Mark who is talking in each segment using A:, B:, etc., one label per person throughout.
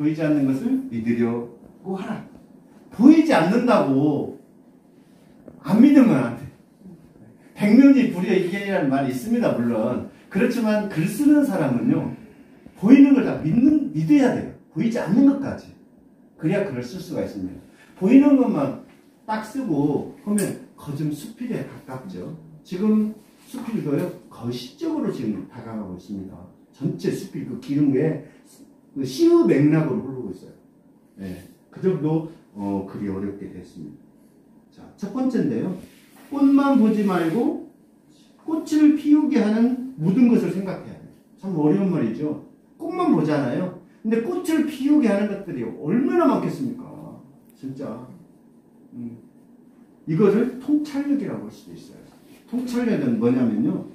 A: 보이지 않는 것을 믿으려고 하라. 보이지 않는다고 안 믿으면 안 돼. 백면이 불여일견이라는 말이 있습니다, 물론. 그렇지만 글 쓰는 사람은요, 보이는 걸 다 믿어야 돼요. 보이지 않는 것까지. 그래야 글을 쓸 수가 있습니다. 보이는 것만 딱 쓰고 하면 거좀 수필에 가깝죠. 지금 수필도요, 거의 시적으로 지금 다가가고 있습니다. 전체 수필, 그 기름에 그 시의 맥락으로 흐르고 있어요. 네. 그 정도 글이 어렵게 됐습니다. 자, 첫 번째인데요. 꽃만 보지 말고 꽃을 피우게 하는 모든 것을 생각해야 돼요. 참 어려운 말이죠. 꽃만 보잖아요. 근데 꽃을 피우게 하는 것들이 얼마나 많겠습니까? 진짜. 이거를 통찰력이라고 할 수도 있어요. 통찰력은 뭐냐면요.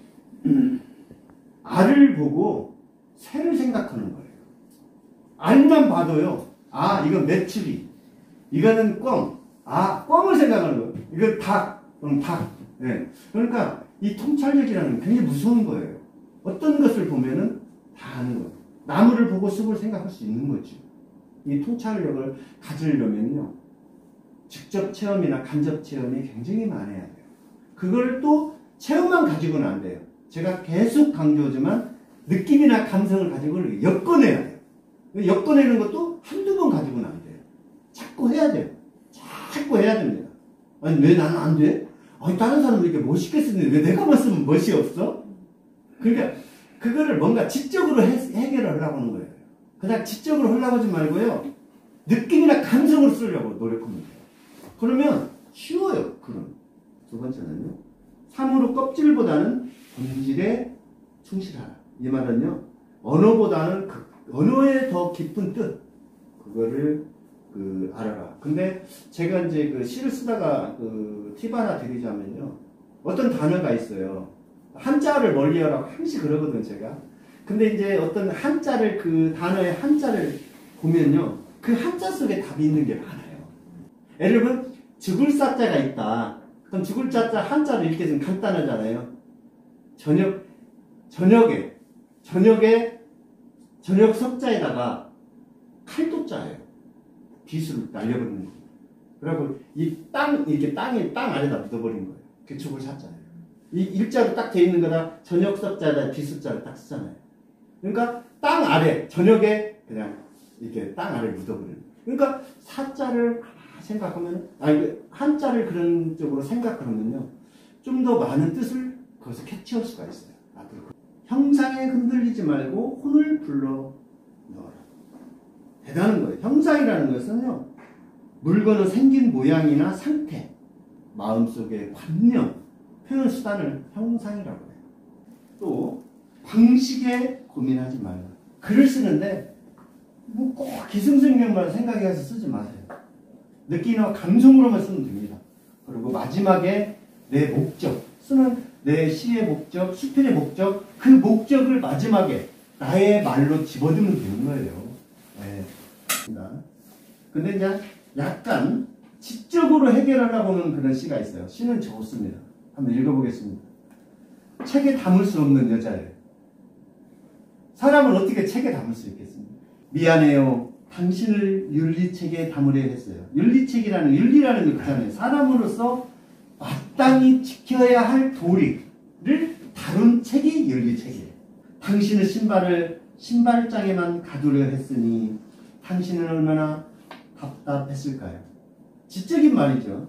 A: 알을 보고 새를 생각하는 거예요. 알만 봐도요. 아, 이건 메추리. 이거는 꿩. 아, 꿩을 생각하는 거예요. 이건 닭. 닭. 네. 그러니까 이 통찰력이라는 게 굉장히 무서운 거예요. 어떤 것을 보면은 다 아는 거예요. 나무를 보고 숲을 생각할 수 있는 거죠. 이 통찰력을 가지려면요. 직접 체험이나 간접 체험이 굉장히 많아야 돼요. 그걸 또 체험만 가지고는 안 돼요. 제가 계속 강조하지만 느낌이나 감성을 가지고 엮어내야 돼요. 엮어내는 것도 한두 번 가지고는 안 돼요. 자꾸 해야 돼요. 자꾸 해야 됩니다. 아니, 왜 나는 안 돼? 아니, 다른 사람은 이렇게 멋있게 쓰는데 왜 내가만 쓰면 멋이 없어? 그러니까 그거를 뭔가 지적으로 해결을 하려고 하는 거예요. 그냥 지적으로 하려고 하지 말고요. 느낌이나 감성으로 쓰려고 노력하면 돼요. 그러면 쉬워요. 그럼. 두 번째는요. 참으로 껍질보다는 본질에 충실하라. 이 말은요. 언어보다는 언어의 더 깊은 뜻. 그거를 알아라. 근데 제가 이제 그 시를 쓰다가 팁 하나 드리자면요. 어떤 단어가 있어요. 한자를 멀리 하라고 항상 그러거든, 제가. 근데 이제 어떤 한자를, 그 단어의 한자를 보면요. 그 한자 속에 답이 있는 게 많아요. 예를 들면, 죽을 사자가 있다. 그럼 죽을 자자 한자로 읽게 되면 간단하잖아요. 저녁 석자에다가 칼도자예요. 빗으로 날려버리는 거예요. 그리고 이렇게 땅 아래다 묻어버린 거예요. 그게 죽을 사자예요. 이 일자로 딱 돼 있는 거다 저녁 석자에다 빗숫자를 딱 쓰잖아요. 그러니까 땅 아래, 저녁에 그냥 이렇게 땅 아래 묻어버리는 거예요. 그러니까 사자를 생각하면, 한자를 그런 쪽으로 생각하면요. 좀 더 많은 뜻을 거기서 캐치할 수가 있어요. 형상에 흔들리지 말고 혼을 불러 넣어라. 대단한 거예요. 형상이라는 것은요. 물건의 생긴 모양이나 상태, 마음속의 관념, 표현 수단을 형상이라고 해요. 또 방식에 고민하지 말라. 글을 쓰는데 뭐 꼭 기승전결만 생각해서 쓰지 마세요. 느끼나 감성으로만 쓰면 됩니다. 그리고 마지막에 내 목적, 쓰는 내 시의 목적, 수필의 목적, 그 목적을 마지막에 나의 말로 집어넣으면 되는 거예요. 네. 근데 이제 약간 지적으로 해결하려고 하는 그런 시가 있어요. 시는 좋습니다. 한번 읽어보겠습니다. 책에 담을 수 없는 여자예요. 사람을 어떻게 책에 담을 수 있겠습니까? 미안해요. 당신을 윤리책에 담으려 했어요. 윤리라는 게 그렇잖아요. 사람으로서 마땅히 지켜야 할 도리를 다룬 책이 윤리책이에요. 당신의 신발을 신발장에만 가두려 했으니 당신은 얼마나 답답했을까요? 지적인 말이죠.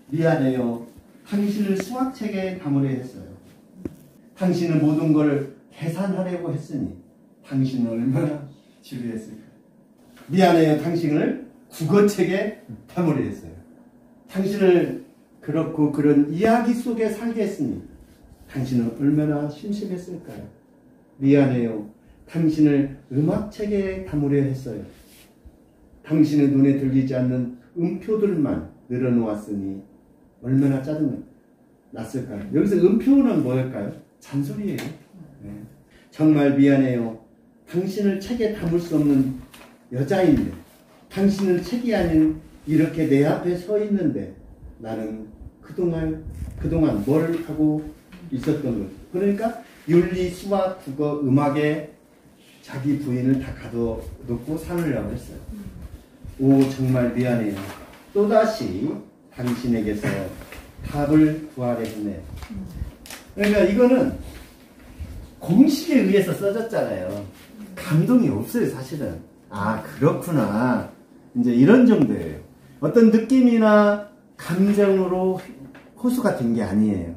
A: 미안해요. 당신을 수학책에 담으려 했어요. 당신은 모든 걸 계산하려고 했으니 당신은 얼마나 지루했을까요? 미안해요. 당신을 국어책에 담으려 했어요. 당신을 그렇고 그런 이야기 속에 살게 했으니 당신은 얼마나 심심했을까요? 미안해요. 당신을 음악책에 담으려 했어요. 당신의 눈에 들리지 않는 음표들만 늘어놓았으니 얼마나 짜증났을까요? 여기서 음표는 뭐일까요? 잔소리예요. 네. 정말 미안해요. 당신을 책에 담을 수 없는 여자인데 당신은 책이 아닌 이렇게 내 앞에 서 있는데 나는 그동안 뭘 하고 있었던 거죠. 그러니까 윤리, 수학, 국어, 음악에 자기 부인을 다 가둬놓고 살으려고 했어요. 오 정말 미안해요. 또다시 당신에게서 답을 구하려 했네. 그러니까 이거는 공식에 의해서 써졌잖아요. 감동이 없어요 사실은. 아 그렇구나 이제 이런 정도예요. 어떤 느낌이나 감정으로 호소가 된 게 아니에요.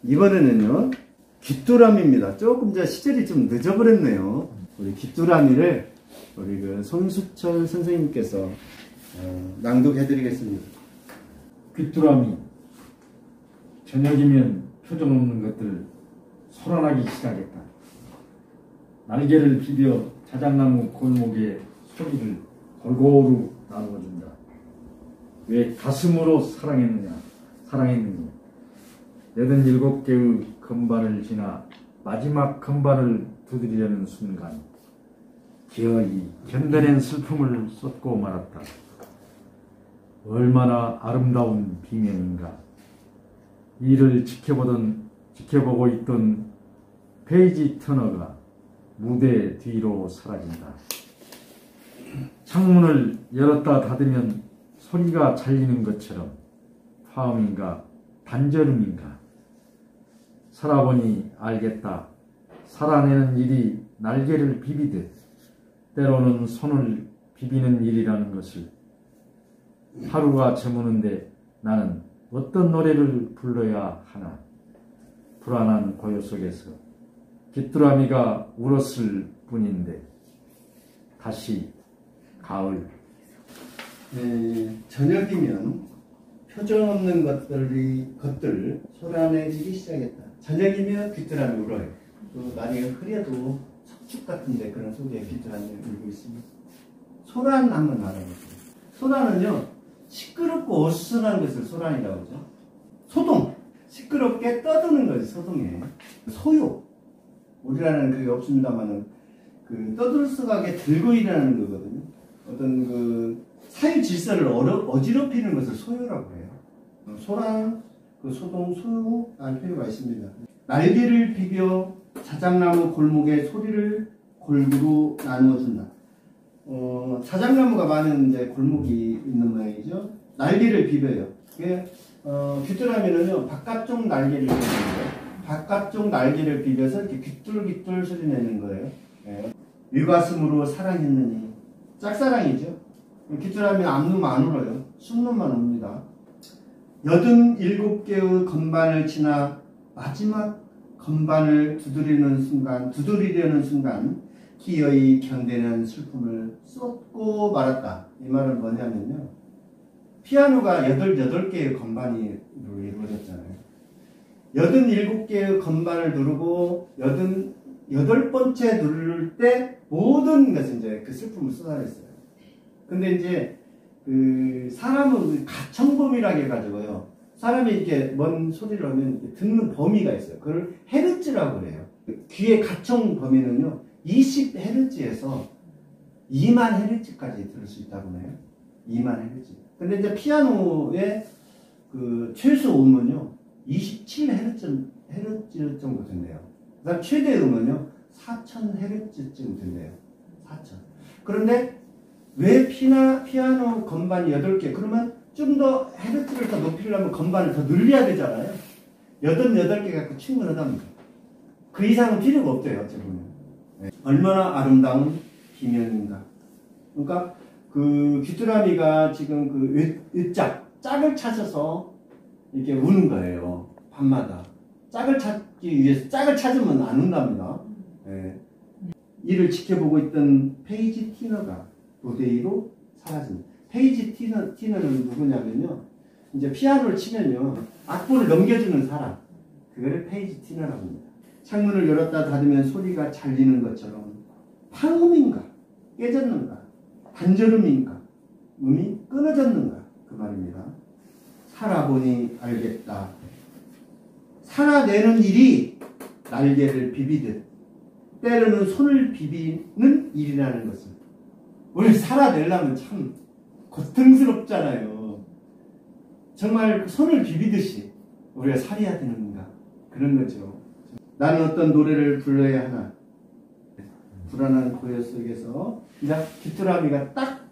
A: 이번에는요 귀뚜라미입니다. 조금 전 시절이 좀 늦어버렸네요. 우리 귀뚜라미를 우리 그 손수철 선생님께서 낭독해드리겠습니다.
B: 귀뚜라미. 저녁이면 표정 없는 것들 소란하기 시작했다. 날개를 비벼 자작나무 골목에 소리를 골고루 나누어준다. 왜 가슴으로 사랑했느냐? 87개의 건반을 지나 마지막 건반을 두드리려는 순간 기어이 견뎌낸 슬픔을 쏟고 말았다. 얼마나 아름다운 비명인가. 이를 지켜보고 있던 페이지 터너가 무대 뒤로 사라진다. 창문을 열었다 닫으면 소리가 잘리는 것처럼 화음인가 단절음인가. 살아보니 알겠다. 살아내는 일이 날개를 비비듯 때로는 손을 비비는 일이라는 것을. 하루가 저무는데 나는 어떤 노래를 불러야 하나. 불안한 고요 속에서 귀뚜라미가 울었을 뿐인데 다시 가을.
A: 저녁이면 표정 없는 것들 소란해지기 시작했다. 저녁이면 귀뚜라미 울어요. 또 날이 흐려도 석축 같은데 그런 속에 귀뚜라미 울고 있습니다. 소란 한번 알아보세요. 소란은요 시끄럽고 어수선한 것을 소란이라고 하죠. 소동 시끄럽게 떠드는 것이 소동이에요. 소요 우리라는 그게 없습니다만은 그 떠들썩하게 들고 일하는 거거든요. 어떤 그 사회 질서를 어지럽히는 것을 소요라고 해요. 소란, 그 소동, 소요라는 표현가 있습니다. 날개를 비벼 자작나무 골목에 소리를 골고루 나누어준다. 자작나무가 많은 이제 골목이 있는 모양이죠. 날개를 비벼요. 귀뚜라미는요 바깥쪽 날개를 비벼요. 바깥쪽 날개를 비벼서 이렇게 귀뚤귀뚤 소리 내는 거예요. 예. 위가슴으로 사랑했느니 짝사랑이죠. 귀뚜라미는 앞눈 안 울어요. 숨눈만 웁니다. 87개의 건반을 지나 마지막 건반을 두드리려는 순간 기어이 견디는 슬픔을 쏟고 말았다. 이 말은 뭐냐면요. 피아노가 8개의 건반으로 이루어졌잖아요. 87개의 건반을 누르고 8번째 누를 때 모든 것은 이제 그 슬픔을 쏟아냈어요. 근데 이제 그 사람은 가청범위라고 해가지고요. 사람이 이렇게 뭔 소리를 하면 듣는 범위가 있어요. 그걸 헤르츠라고 해요. 귀의 가청 범위는요. 20헤르츠에서 2만 헤르츠까지 들을 수 있다고 해요. 2만 헤르츠. 근데 이제 피아노의 그 최소 음은요. 27헤르츠 정도 된대요. 그 다음 최대 음은요. 4000헤르츠쯤 된대요. 4000. 그런데 왜 피아노 건반이 8개? 그러면 좀 더 헤르츠를 더 높이려면 건반을 더 늘려야 되잖아요. 88개 갖고 충분하답니다. 그 이상은 필요가 없대요. 어찌 보면. 네. 얼마나 아름다운 비명인가. 그러니까 그 귀뚜라미가 지금 그 짝을 찾아서 이렇게 우는 거예요. 밤마다. 짝을 찾기 위해서 짝을 찾으면 안 운답니다. 네. 이를 지켜보고 있던 페이지 티너가 무대 위로 사라집니다. 페이지 티너는 누구냐면요. 이제 피아노를 치면요. 악보를 넘겨주는 사람. 그거를 페이지 티너라고 합니다. 창문을 열었다 닫으면 소리가 잘리는 것처럼 파음인가? 깨졌는가? 단절음인가? 음이 끊어졌는가? 그 말입니다. 살아보니 알겠다. 살아내는 일이 날개를 비비듯 때로는 손을 비비는 일이라는 것을 우리 살아내려면 참 고통스럽잖아요. 정말 손을 비비듯이 우리가 살아야 되는가 그런 거죠. 나는 어떤 노래를 불러야 하나. 불안한 고요 속에서 이제 귀뚜라미가 딱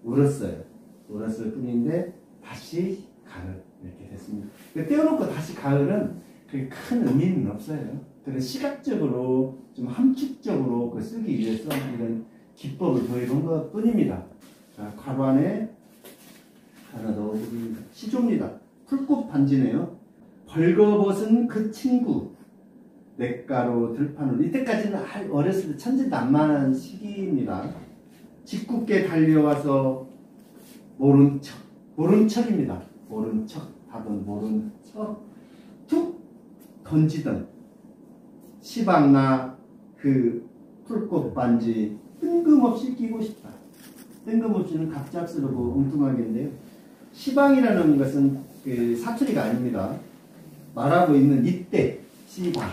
A: 울었어요. 울었을 뿐인데 다시 가을 이렇게 됐습니다. 떼어놓고 다시 가을은 그렇게 큰 의미는 없어요. 그래서 시각적으로 좀 함축적으로 그 쓰기 위해서 이런 기법을 보여준 것 뿐입니다. 자, 괄호 안에 하나 더 시조입니다. 풀꽃 반지네요. 벌거벗은 그 친구 냇가로 들판으로. 이때까지는 어렸을 때 천진난만한 시기입니다. 짓궂게 달려와서 모른 척입니다. 모른 척 하던 모른 척 툭 던지던 시방나 그 풀꽃 반지 뜬금없이 끼고 싶다. 뜬금없이는 갑작스러고 엉뚱하게인데요. 시방이라는 것은 그 사투리가 아닙니다. 말하고 있는 이때 시방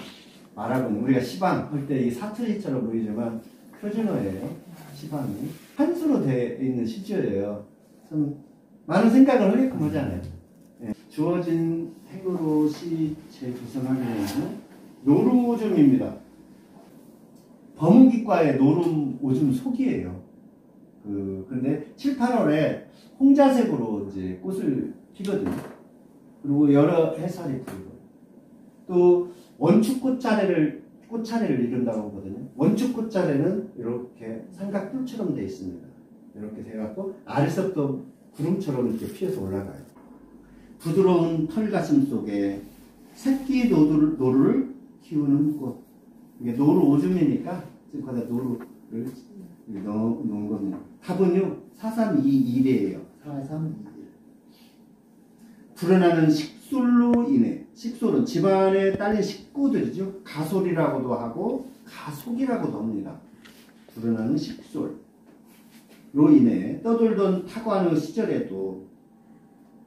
A: 말하고 있는 우리가 시방 할 때 이 사투리처럼 보이지만 표준어예요. 시방이 한수로 되어 있는 시조예요. 참 많은 생각을 하게끔 하잖아요. 예. 주어진 행으로 시 재구성하게 되는 노루오줌입니다. 범기과의 노름 오줌 속이에요. 근데 7, 8월에 홍자색으로 이제 꽃을 피거든요. 그리고 여러 해살이 피고 또 원축 꽃차례를 이룬다고 하거든요. 원축 꽃차례는 이렇게 삼각뿔처럼 되어 있습니다. 이렇게 돼갖고 아래서부터 구름처럼 이렇게 피어서 올라가요. 부드러운 털가슴 속에 새끼 노루를 키우는 꽃. 이게 노루 오줌이니까 지금 거기다 노루를 넣은 겁니다. 답은요 4321이에요. 4321. 불어나는 식솔로 인해, 식솔은 집안에 딸린 식구들이죠. 가솔이라고도 하고 가속이라고도 합니다. 불어나는 식솔로 인해 떠돌던 타관의 시절에도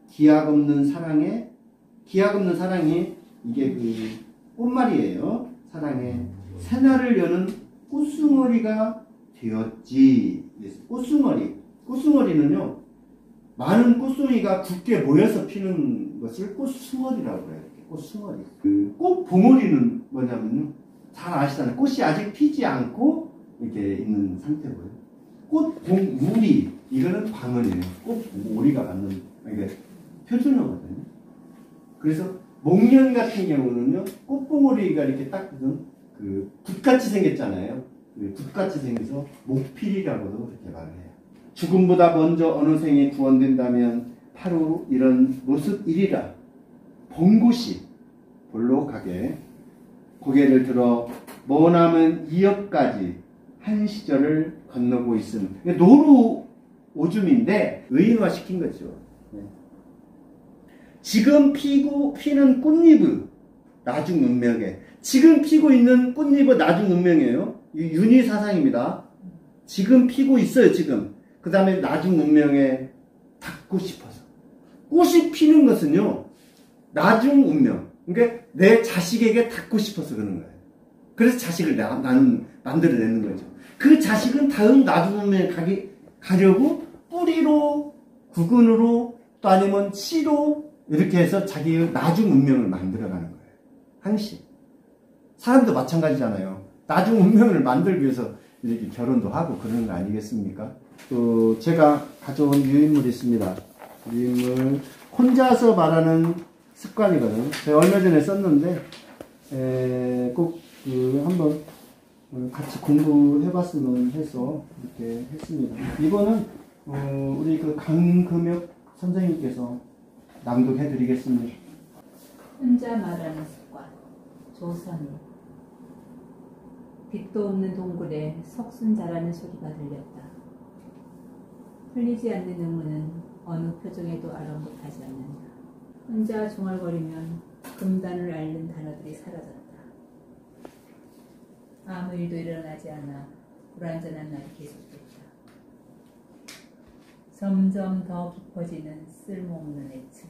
A: 기약 없는 사랑이 이게 그 꽃말이에요. 사랑의 새날을 여는 꽃숭어리가 되었지. 꽃숭어리는요 많은 꽃송이가 굳게 모여서 피는 것을 꽃숭어리라고 해요. 꽃숭어리. 그 꽃봉오리는 뭐냐면요 잘 아시잖아요. 꽃이 아직 피지 않고 이렇게 있는 상태고요. 꽃봉우리 이거는 광언이에요. 꽃봉오리가 맞는 이게 표준어거든요. 그래서 목련 같은 경우는요 꽃봉오리가 이렇게 딱 그 붓같이 생겼잖아요. 붓같이 생겨서 목필이라고도 그렇게 말을 해요. 죽음보다 먼저 어느 생에 구원된다면 바로 이런 모습이리라. 봉구시 볼록하게 고개를 들어 머나먼 이역까지 한 시절을 건너고 있음. 노루 오줌인데 의인화시킨 거죠. 지금 피는 꽃잎의 나중 운명에 지금 피고 있는 꽃잎의 나중 운명이에요. 윤희사상입니다. 지금 피고 있어요. 지금. 그 다음에 나중 운명에 닿고 싶어서. 꽃이 피는 것은요 나중 운명. 그러니까 내 자식에게 닿고 싶어서 그러는 거예요. 그래서 자식을 나는 만들어내는 거죠. 그 자식은 다음 나중 운명에 가려고 뿌리로 구근으로 또 아니면 씨로 이렇게 해서 자기의 나중 운명을 만들어가는 거예요. 항시. 사람도 마찬가지잖아요. 나중 운명을 만들기 위해서 이렇게 결혼도 하고 그러는 거 아니겠습니까? 또 제가 가져온 유인물이 있습니다. 유인물 혼자서 말하는 습관이거든요. 제가 얼마 전에 썼는데 꼭 한번 같이 공부해봤으면 해서 이렇게 했습니다. 이거는 우리 그 강금혁 선생님께서 낭독해드리겠습니다.
C: 혼자 말하는 습관. 조선이. 빛도 없는 동굴에 석순 자라는 소리가 들렸다. 풀리지 않는 의문은 어느 표정에도 아랑곳하지 않는다. 혼자 중얼거리면 금단을 앓는 단어들이 사라졌다. 아무 일도 일어나지 않아 불완전한 날이 계속됐다. 점점 더 깊어지는 쓸모없는 애증.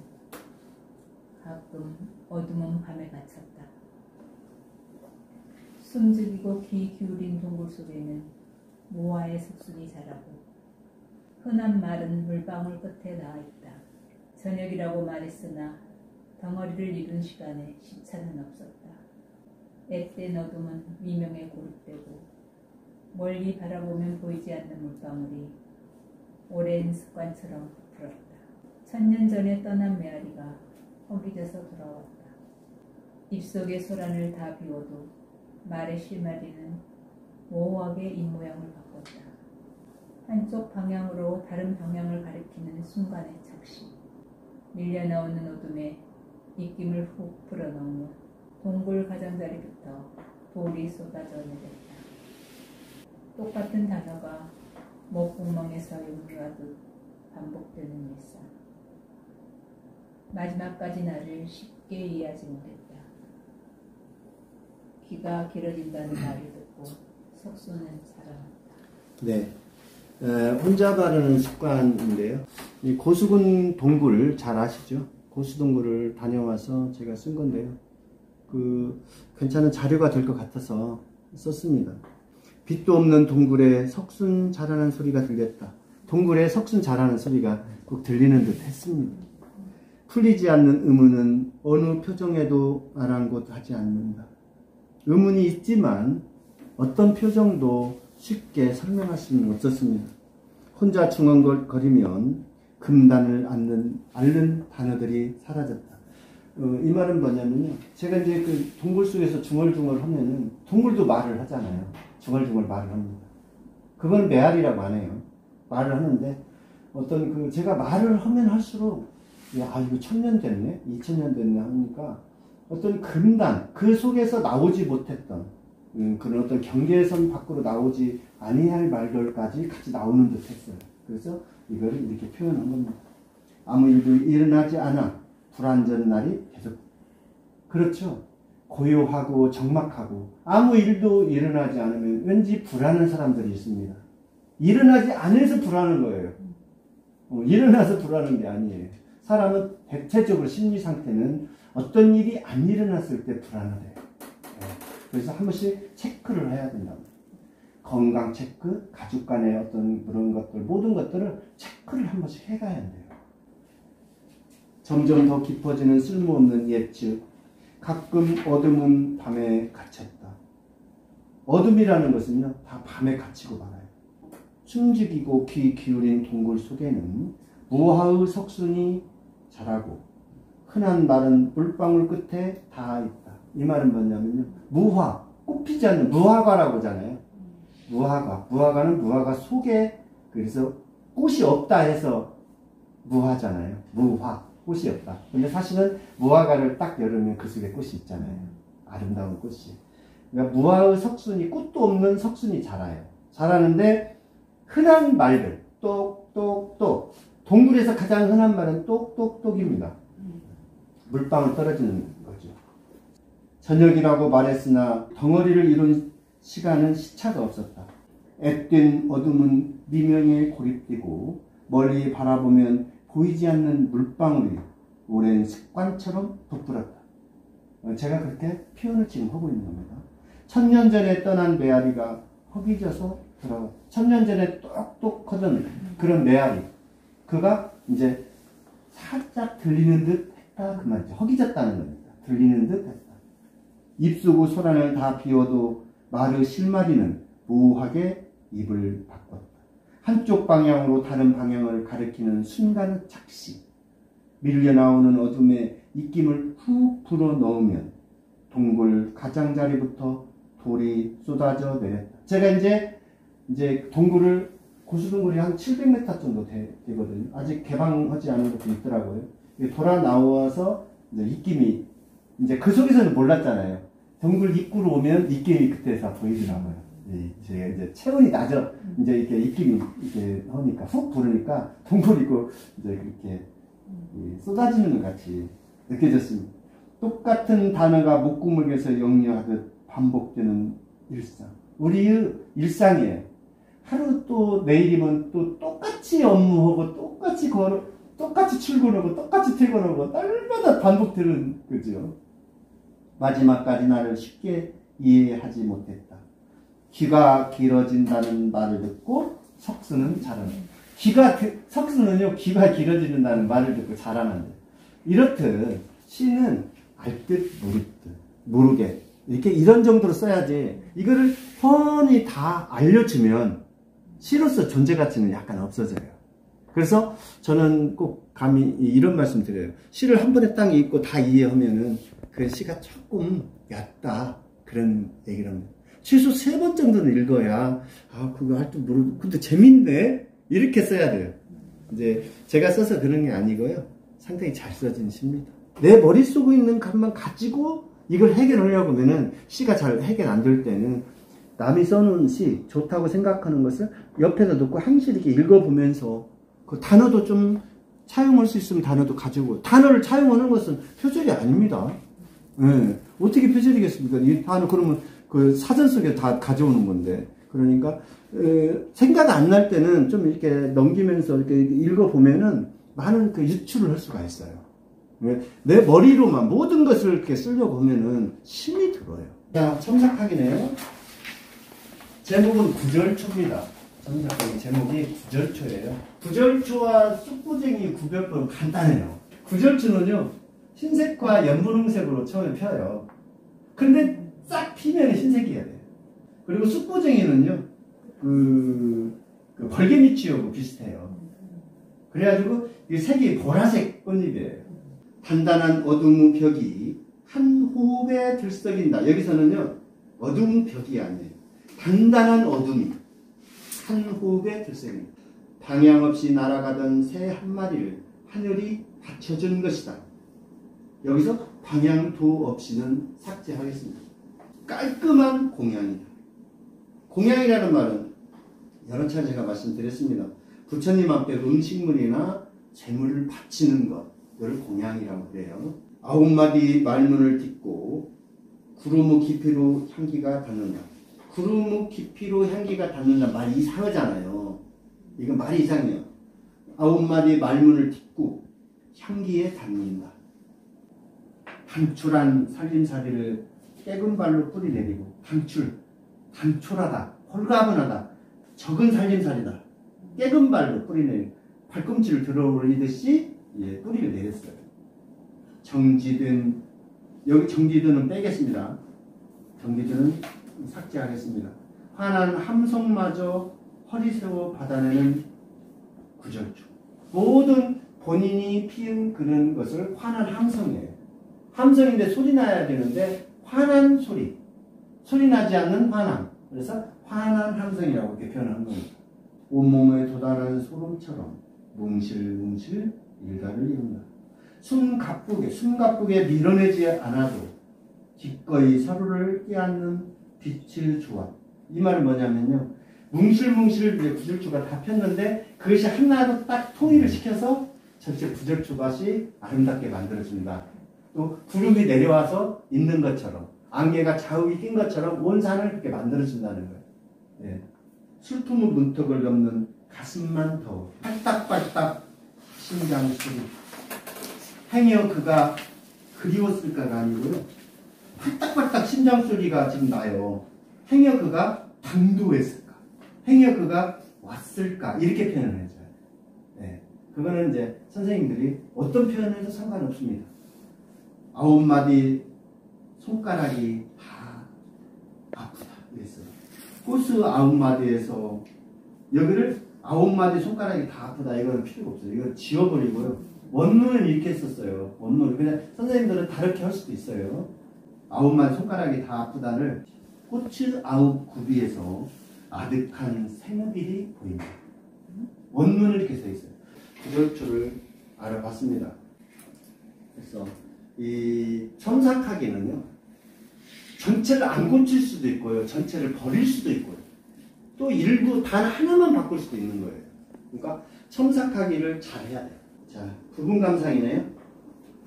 C: 가끔 어둠은 밤에 갇혔다. 숨죽이고 귀 기울인 동굴 속에는 모아의 석순이 자라고 흔한 말은 물방울 끝에 나와있다. 저녁이라고 말했으나 덩어리를 이룬 시간에 시차는 없었다. 앳된 어둠은 미명에 고립되고 멀리 바라보면 보이지 않는 물방울이 오랜 습관처럼 부풀었다. 1000년 전에 떠난 메아리가 허기져서 돌아왔다. 입속의 소란을 다 비워도 말의 실마리는 모호하게 입모양을 바꿨다. 한쪽 방향으로 다른 방향을 가리키는 순간의 착시. 밀려나오는 어둠에 입김을 훅 불어넣으며 동굴 가장자리부터 돌이 쏟아져 내렸다. 똑같은 단어가 목구멍에서 역류하듯 반복되는 일상. 마지막까지 나를 쉽게 이해하지 못했다. 귀가 길어진다는 말을 듣고 석수는 살아났다.
A: 네. 혼자 바르는 습관인데요. 이 고수군 동굴 잘 아시죠? 고수동굴을 다녀와서 제가 쓴 건데요. 괜찮은 자료가 될 것 같아서 썼습니다. 빛도 없는 동굴에 석순 자라는 소리가 들렸다. 동굴에 석순 자라는 소리가 꼭 들리는 듯 했습니다. 풀리지 않는 의문은 어느 표정에도 아랑곳하지 않는다. 의문이 있지만 어떤 표정도 쉽게 설명할 수는 없었습니다. 혼자 중얼거리면 금단을 앓는 단어들이 사라졌다. 이 말은 뭐냐면요. 제가 이제 그 동굴 속에서 중얼중얼 하면은 동굴도 말을 하잖아요. 중얼중얼 말을 합니다. 그건 메아리라고 안 해요. 말을 하는데 제가 말을 하면 할수록 이거 1000년 됐네? 2000년 됐네 하니까 어떤 금단, 그 속에서 나오지 못했던 그런 어떤 경계선 밖으로 나오지 아니할 말들까지 같이 나오는 듯 했어요. 그래서 이거를 이렇게 표현한 겁니다. 아무 일도 일어나지 않아 불완전 날이 계속. 그렇죠. 고요하고 적막하고 아무 일도 일어나지 않으면 왠지 불안한 사람들이 있습니다. 일어나지 않아서 불안한 거예요. 일어나서 불안한 게 아니에요. 사람은 대체적으로 심리 상태는 어떤 일이 안 일어났을 때 불안하대요. 그래서 한 번씩 체크를 해야 된다고. 건강 체크, 가족 간의 어떤 그런 것들, 모든 것들을 체크를 한 번씩 해가야 돼요. 점점 더 깊어지는 쓸모없는 예측. 가끔 어둠은 밤에 갇혔다. 어둠이라는 것은요, 다 밤에 갇히고 말아요. 숨죽이고 귀 기울인 동굴 속에는 무화의 석순이 자라고 흔한 말은 물방울 끝에 닿아 있다. 이 말은 뭐냐면요, 무화, 꽃 피지 않는 무화과라고 하잖아요. 무화과는 무화과 속에, 그래서 꽃이 없다 해서 무화잖아요. 무화, 꽃이 없다. 근데 사실은 무화과를 딱 열으면 그 속에 꽃이 있잖아요. 아름다운 꽃이. 그러니까 무화의 석순이, 꽃도 없는 석순이 자라요. 자라는데 흔한 말들, 똑똑똑. 동굴에서 가장 흔한 말은 똑똑똑입니다. 물방울 떨어지는 거죠. 저녁이라고 말했으나 덩어리를 이룬 시간은 시차가 없었다. 앳된 어둠은 미명에 고립되고 멀리 바라보면 보이지 않는 물방울이 오랜 습관처럼 부풀었다. 제가 그렇게 표현을 지금 하고 있는 겁니다. 1000년 전에 떠난 메아리가 허기져서 돌아왔다. 1000년 전에 똑똑하던 그런 메아리, 그가 이제 살짝 들리는 듯 했다, 그 말이죠. 허기졌다는 겁니다. 들리는 듯 했다. 입속의 소란을 다 비워도 말의 실마리는 무하게 입을 바꿨다. 한쪽 방향으로 다른 방향을 가리키는 순간 착시. 밀려나오는 어둠에 입김을 훅 불어넣으면 동굴 가장자리부터 돌이 쏟아져 내렸다. 제가 이제 동굴을, 고수동굴이 한 700m 정도 되거든요. 아직 개방하지 않은 것도 있더라고요. 돌아 나와서 이제 입김이, 이제 그 속에서는 몰랐잖아요. 동굴 입구로 오면 입김이 그때서 보이더라고요. 제가 이제 체온이 낮아, 이제 이렇게 입김이 이렇게 하니까, 훅 부르니까 동굴 입구 이제 그렇게 쏟아지는 것 같이 느껴졌습니다. 똑같은 단어가 목구멍에서 역류하듯 반복되는 일상. 우리의 일상이에요. 하루 또 내일이면 또 똑같이 업무하고 똑같이 출근하고 똑같이 퇴근하고 날마다 반복되는 거죠. 마지막까지 나를 쉽게 이해하지 못했다. 귀가 길어진다는 말을 듣고 석수는 자라는다. 석수는요, 귀가 길어진다는 말을 듣고 자라는데, 이렇듯 시는 알듯 모르게 이렇게 이런 정도로 써야지. 이거를 뻔히 다 알려주면 시로서 존재 가치는 약간 없어져요. 그래서 저는 꼭 감히 이런 말씀 드려요. 시를 한 번에 딱 읽고 다 이해하면은 그 시가 조금 얕다. 그런 얘기를 합니다. 최소 3번 정도는 읽어야, 아, 그거 할 줄 모르고, 근데 재밌네? 이렇게 써야 돼요. 이제 제가 써서 그런 게 아니고요. 상당히 잘 써진 시입니다. 내 머릿속에 있는 것만 가지고 이걸 해결하려고 하면은 시가 잘 해결 안 될 때는 남이 써놓은 시 좋다고 생각하는 것을 옆에다 놓고 항시 이렇게 읽어보면서 그 단어도 좀 차용할 수 있으면 단어도 가지고, 단어를 차용하는 것은 표절이 아닙니다. 예. 어떻게 표절이겠습니까? 이 단어 그러면 그 사전 속에 다 가져오는 건데. 그러니까 생각 안 날 때는 좀 이렇게 넘기면서 이렇게 읽어보면은 많은 그 유출을 할 수가 있어요. 내 머리로만 모든 것을 이렇게 쓰려고 하면은 힘이 들어요. 자, 첨삭하기네요. 제목은 구절초입니다. 첨삭하기 제목이 구절초예요. 구절초와 쑥부쟁이 구별법은 간단해요. 구절초는요, 흰색과 연분홍색으로 처음에 펴요. 근데 싹 피면 흰색이어야 돼요. 그리고 쑥부쟁이는요, 그 벌개미치하고 비슷해요. 그래가지고 이 색이 보라색 꽃잎이에요. 단단한 어둠 벽이 한 호흡에 들썩인다. 여기서는요, 어둠 벽이 아니에요. 단단한 어둠이 한 호흡에 들썩인다. 방향 없이 날아가던 새 한 마리를 하늘이 받쳐준 것이다. 여기서 방향도 없이는 삭제하겠습니다. 깔끔한 공양이다. 공양이라는 말은 여러 차례 제가 말씀드렸습니다. 부처님 앞에 음식물이나 재물을 바치는 것, 이걸 공양이라고 그래요. 9마디 말문을 딛고 구루무 깊이로 향기가 닿는다. 구루무 깊이로 향기가 닿는다. 말이 이상하잖아요. 이건 말이 이상해요. 9마디 말문을 딛고 향기에 닿는다. 단출한 살림살이를 깨금 발로 뿌리내리고, 단촐하다, 홀가분하다, 적은 살림살이다. 깨금 발로 뿌리내리고 발꿈치를 들어올리듯이 뿌리를 내렸어요. 정지든, 여기 정지든은 빼겠습니다. 정지든은 삭제하겠습니다. 환한 함성마저 허리 세워 받아내는 구절초. 모든 본인이 피운 그런 것을 환한 함성이에요. 함성인데 소리 나야 되는데 환한 소리. 소리 나지 않는 환함. 그래서 환한 함성이라고 이렇게 표현한 겁니다. 온몸에 도달한 소름처럼 뭉실뭉실 일가를 이룬다. 숨가쁘게 밀어내지 않아도 기꺼이 서로를 끼얹는 빛을 조합. 이 말은 뭐냐면요, 뭉실뭉실 구절초가 다 폈는데 그것이 하나로 딱 통일을 시켜서 전체 구절초밭이 아름답게 만들어집니다. 또 구름이 내려와서 있는 것처럼, 안개가 자욱이 낀 것처럼 온 산을 그렇게 만들어준다는 거예요. 예. 술품의 문턱을 넘는 가슴만 더워 팔딱팔딱 심장 소리. 행여 그가 그리웠을까가 아니고요, 팔딱팔딱 심장 소리가 지금 나요. 행여 그가 당도했을까, 행여 그가 왔을까, 이렇게 표현을 해줘요. 네. 그거는 이제 선생님들이 어떤 표현을 해도 상관없습니다. 9마디 손가락이 다 아프다 그랬어요. 호수 9마디에서 여기를 9마디 손가락이 다 아프다, 이거는 필요가 없어요. 이거 지워버리고요. 원문은 이렇게 썼어요. 원문. 그냥 선생님들은 다르게 할 수도 있어요. 9마디 손가락이 다 아프다를 꽃을 9굽이에서 아득한 생길이 보인다. 원문을 이렇게 써 있어요. 구절초를 알아봤습니다. 그래서 이 첨삭하기는요, 전체를 안 고칠 수도 있고요, 전체를 버릴 수도 있고요, 또 일부 단 하나만 바꿀 수도 있는 거예요. 그러니까 첨삭하기를 잘 해야 돼요. 자, 부분감상이네요.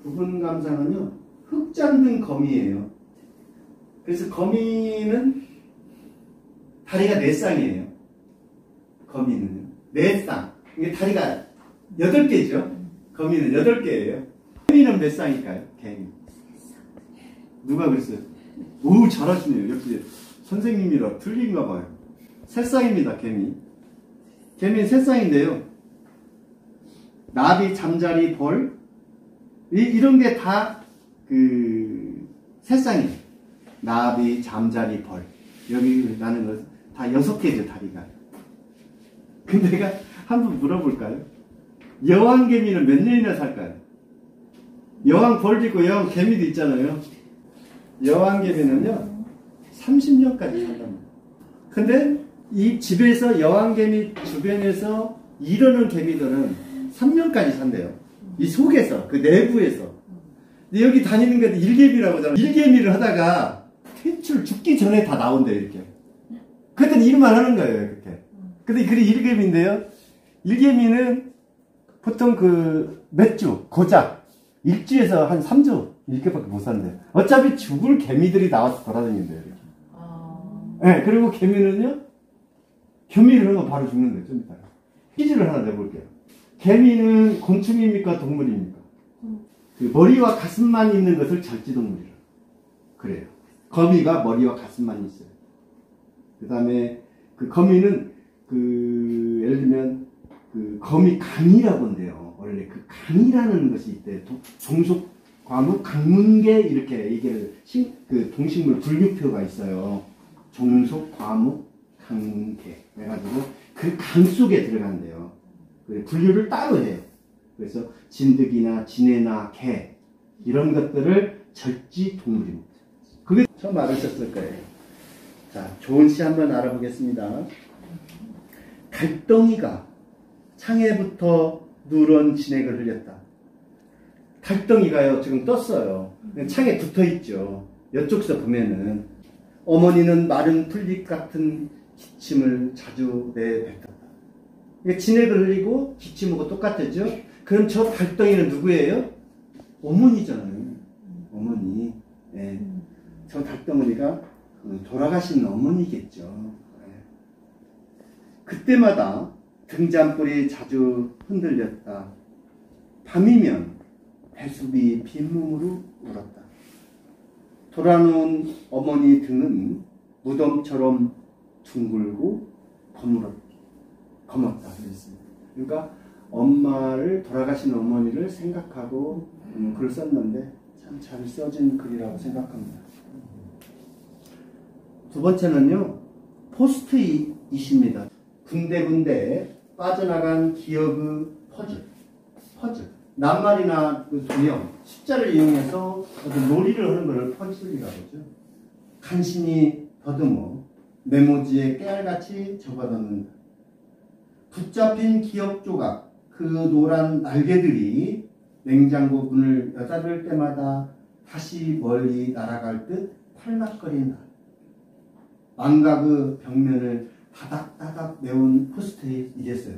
A: 부분감상은요, 흙 잡는 거미예요. 그래서 거미는 다리가 4쌍이에요. 거미는요. 4쌍. 이게 다리가 8개죠. 거미는 8개예요. 개미는 몇 쌍일까요? 개미. 누가 그랬어요? 오, 잘하시네요. 역시 선생님이라 틀린가 봐요. 3쌍입니다, 개미. 개미는 3쌍인데요. 나비, 잠자리, 벌, 이런 게 다 3쌍이에요. 나비, 잠자리, 벌. 여기 나는 거 다 6개죠, 다리가. 근데 내가 한번 물어볼까요? 여왕개미는 몇 년이나 살까요? 여왕 벌도 있고 여왕 개미도 있잖아요. 여왕개미는요, 30년까지 산답니다. 근데 이 집에서 여왕개미 주변에서 이러는 개미들은 3년까지 산대요. 이 속에서, 그 내부에서. 근데 여기 다니는 게 일개미라고 하잖아요. 일개미를 하다가 퇴출 죽기 전에 다 나온대요, 이렇게. 그랬더니 일만 하는 거예요, 이렇게. 근데 그게 일개미인데요. 일개미는 보통 몇 주, 고작 일주에서 한 3주 이렇게밖에 못 산대요. 어차피 죽을 개미들이 나와서 돌아다닌대요, 이렇게. 네, 그리고 개미는요, 교미를 하면 바로 죽는 거예요, 좀 이따가. 퀴즈를 하나 내볼게요. 개미는 곤충입니까, 동물입니까? 그 머리와 가슴만 있는 것을 절지동물이라 그래요. 거미가 머리와 가슴만 있어요. 그 다음에 그 거미는 예를 들면 거미 강이라고 한대요. 원래 그 강이라는 것이 있대. 종속 과목 강문계 이렇게 이게 동식물 분류표가 있어요. 종속 과목 강문계 해가지고 그 강 속에 들어간대요. 분류를 따로 해요. 그래서 진드기나 진해나 개 이런 것들을 절지동물입니다. 그게 처음 알으셨을 거예요. 자, 좋은 시 한번 알아보겠습니다. 달덩이가 창에부터 누런 진액을 흘렸다. 달덩이가요, 지금 떴어요. 창에 붙어 있죠. 이쪽에서 보면은 어머니는 마른 풀잎 같은 기침을 자주 내뱉었다. 이게 진액을 흘리고 기침하고 똑같았죠. 그럼 저 달덩이는 누구예요? 어머니잖아요. 어머니. 네. 저 달덩이가 돌아가신 어머니겠죠. 네. 그때마다 등잔불이 자주 흔들렸다. 밤이면 배수비 빈몸으로 울었다. 돌아놓은 어머니 등은 무덤처럼 둥글고 검었다. 그랬습니다. 그러니까 돌아가신 어머니를 생각하고 글을 썼는데 참 잘 써진 글이라고 생각합니다. 두 번째는요, 포스트잇입니다. 군데군데 빠져나간 기억의 퍼즐. 낱말이나 도형, 숫자를 이용해서 어떤 놀이를 하는 것을 퍼즐이라고 하죠. 간신히 더듬어 메모지에 깨알같이 적어놓는다. 붙잡힌 기억 조각, 그 노란 날개들이 냉장고 문을 여닫을 때마다 다시 멀리 날아갈 듯 팔락거린다. 망각의 벽면을 다닥다닥 메운 포스트잇 이랬어요.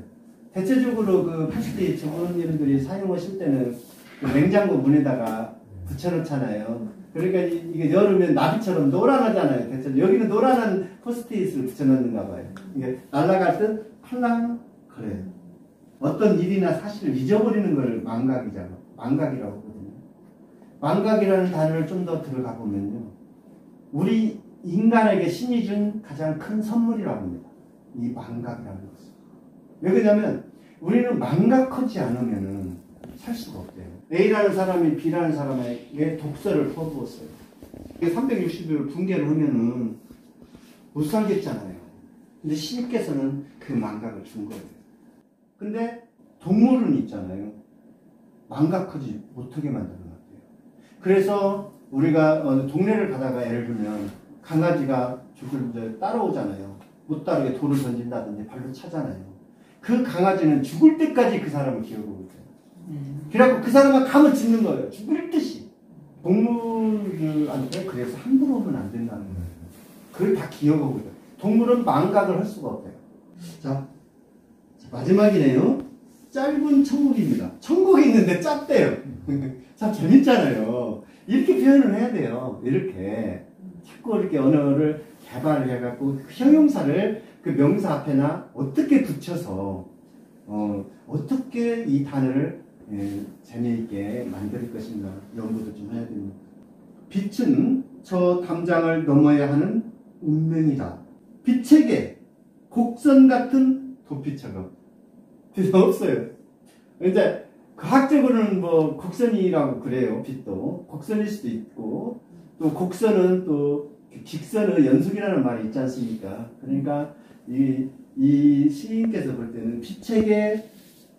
A: 대체적으로 그 포스트잇 전문인들이 사용하실 때는 그 냉장고 문에다가 붙여놓잖아요. 그러니까 이게 열으면 나비처럼 노란하잖아요. 대체로 여기는 노란한 포스트잇을 붙여놓는가 봐요. 이게 날아갈 듯 팔랑 그래요. 어떤 일이나 사실을 잊어버리는 걸 망각이라고 하거든요. 망각이라는 단어를 좀 더 들어가 보면요, 우리 인간에게 신이 준 가장 큰 선물이라고 합니다. 이 망각이라는 것은. 왜 그러냐면 우리는 망각하지 않으면 살 수가 없대요. A라는 사람이 B라는 사람에게 독서를 퍼부었어요. 360일 붕괴를 하면은 못 살겠잖아요. 근데 신께서는 그 망각을 준 거예요. 근데 동물은 있잖아요. 망각하지 못하게 만드는 것 같아요. 그래서 우리가 동네를 가다가 예를 들면 강아지가 죽을 따라오잖아요. 못 따르게 돌을 던진다든지 발로 차잖아요. 그 강아지는 죽을 때까지 그 사람을 기억하고 있어요. 그래갖고 그 사람은 감을 짓는 거예요. 죽을 듯이. 동물들한테 그래서 함부로 오면 안 된다는 거예요. 그걸 다 기억하고 있어요. 동물은 망각을 할 수가 없대요. 자, 마지막이네요. 짧은 천국입니다. 천국이 있는데 짧대요. 참 재밌잖아요. 이렇게 표현을 해야 돼요. 이렇게. 자꾸 이렇게 언어를 개발을 해갖고 형용사를 그 명사 앞에나 어떻게 붙여서 어떻게 이 단어를 재미있게 만들 것인가 연구도 좀 해야 됩니다. 빛은 저 담장을 넘어야 하는 운명이다. 빛에게 곡선 같은 도피처럼. 빛 없어요. 이제 과학적으로는 뭐 곡선이라고 그래요. 빛도 곡선일 수도 있고 또 곡선은 또 직선의 연속이라는 말이 있지 않습니까? 그러니까 이 시인께서 볼 때는 피책에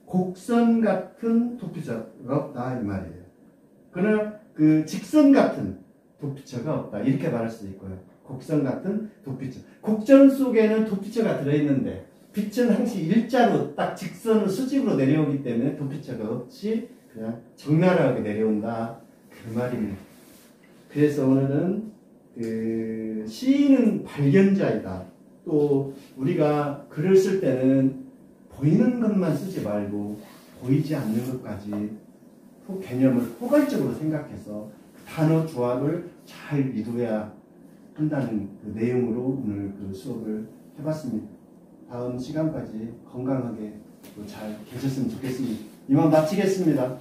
A: 곡선 같은 도피처가 없다 이 말이에요. 그러나 그 직선 같은 도피처가 없다 이렇게 말할 수도 있고요. 곡선 같은 도피처. 곡선 속에는 도피처가 들어있는데 빛은 항상 일자로 딱 직선을 수직으로 내려오기 때문에 도피처가 없이 그냥 적나라하게 내려온다 그 말입니다. 그래서 오늘은 그 시인은 발견자이다. 또 우리가 글을 쓸 때는 보이는 것만 쓰지 말고 보이지 않는 것까지 개념을 포괄적으로 생각해서 단어 조합을 잘 이루어야 한다는 그 내용으로 오늘 그 수업을 해봤습니다. 다음 시간까지 건강하게 잘 계셨으면 좋겠습니다. 이만 마치겠습니다.